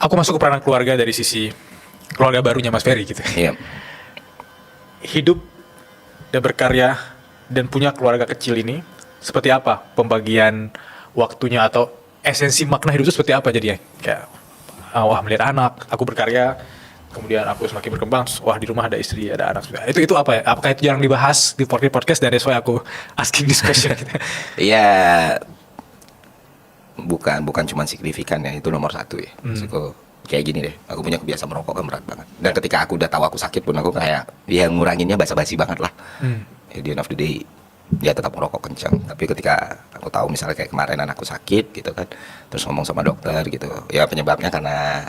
aku masuk ke peranan keluarga dari sisi keluarga barunya Mas Ferry gitu. Iya. Hidup dan berkarya dan punya keluarga kecil ini seperti apa pembagian waktunya atau esensi makna hidup itu seperti apa jadinya? Kayak wah melihat anak, aku berkarya, kemudian aku semakin berkembang, wah di rumah ada istri, ada anak. Itu apa ya? Apakah itu jarang dibahas di podcast dan that's why aku asking this question gitu. Iya, bukan cuma signifikan ya, itu nomor satu ya. Maksudku kayak gini deh, aku punya kebiasaan merokok kan berat banget. Dan ketika aku udah tahu aku sakit pun aku kayak ya nguranginnya basa-basi banget lah. At the end of the day dia tetap merokok kencang. Tapi ketika aku tahu misalnya kayak kemarin anakku sakit gitu kan, terus ngomong sama dokter gitu, ya penyebabnya karena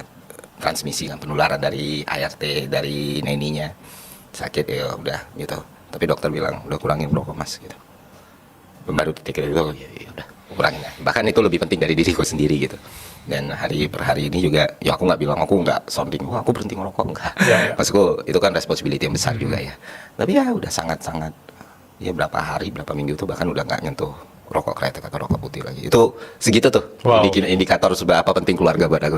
transmisi kan, penularan dari ART dari neninya sakit, ya udah gitu. Tapi dokter bilang udah kurangin merokok mas gitu. Baru titik itu ya udah kurangin ya. Bahkan itu lebih penting dari diriku sendiri gitu. Dan hari per hari ini juga ya aku nggak bilang, aku nggak sounding wah aku berhenti merokok, enggak. Maksudku itu kan responsibility yang besar juga ya. Tapi ya udah sangat-sangat ya berapa hari berapa minggu tuh bahkan udah nggak nyentuh rokok kretek atau rokok putih lagi. Itu segitu tuh indikator seberapa penting keluarga buat aku.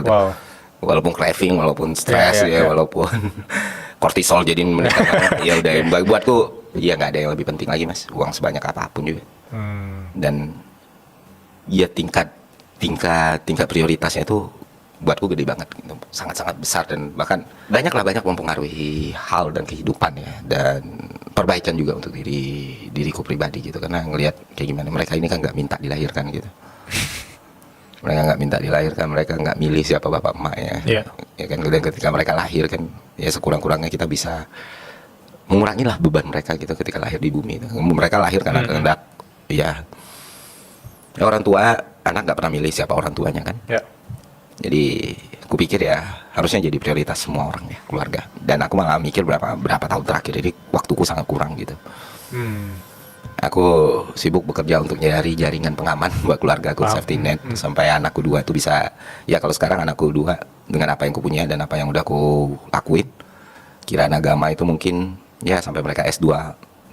Walaupun craving, walaupun stres walaupun kortisol jadi meningkat, ya udah buatku ya nggak ada yang lebih penting lagi mas, uang sebanyak apapun juga. Dan ya tingkat prioritasnya itu buatku gede banget gitu. Sangat-sangat besar dan bahkan banyak mempengaruhi hal dan kehidupan ya, dan perbaikan juga untuk diriku pribadi gitu, karena ngelihat kayak gimana mereka ini kan nggak minta dilahirkan gitu. Mereka nggak minta dilahirkan, mereka nggak milih siapa bapak emaknya, ya kan. Dan ketika mereka lahir kan ya sekurang-kurangnya kita bisa mengurangi lah beban mereka gitu ketika lahir di bumi itu. Mereka lahir karena kehendak ya orang tua, anak nggak pernah milih siapa orang tuanya kan. Jadi aku pikir ya harusnya jadi prioritas semua orang ya, keluarga. Dan aku malah mikir berapa tahun terakhir ini waktuku sangat kurang gitu. Aku sibuk bekerja untuk nyari jaringan pengaman buat keluarga aku, safety net, sampai anakku 2 tuh bisa, ya kalau sekarang anakku 2 dengan apa yang kupunya dan apa yang udah aku lakuin, kiraan agama itu mungkin ya sampai mereka S2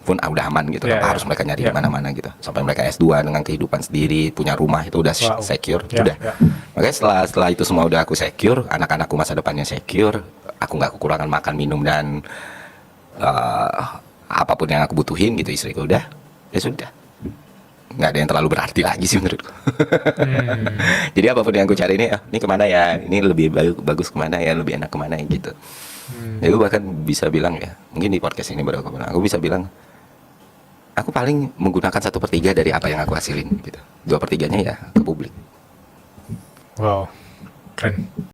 pun udah aman gitu, tanpa harus mereka nyari di mana-mana gitu. Sampai mereka S2 dengan kehidupan sendiri, punya rumah itu udah secure, udah. Makanya setelah itu semua udah aku secure, anak-anakku masa depannya secure, aku nggak kekurangan makan, minum dan apapun yang aku butuhin gitu, istriku udah, ya sudah. Nggak ada yang terlalu berarti lagi sih menurutku. Jadi apapun yang aku cari ini, ini kemana ya, ini lebih bagus kemana ya, lebih enak kemana ya gitu. Jadi aku bahkan bisa bilang ya, mungkin di podcast ini baru aku bisa bilang, aku paling menggunakan 1/3 dari apa yang aku hasilin gitu. 2/3-nya ya ke publik. Wow, keren.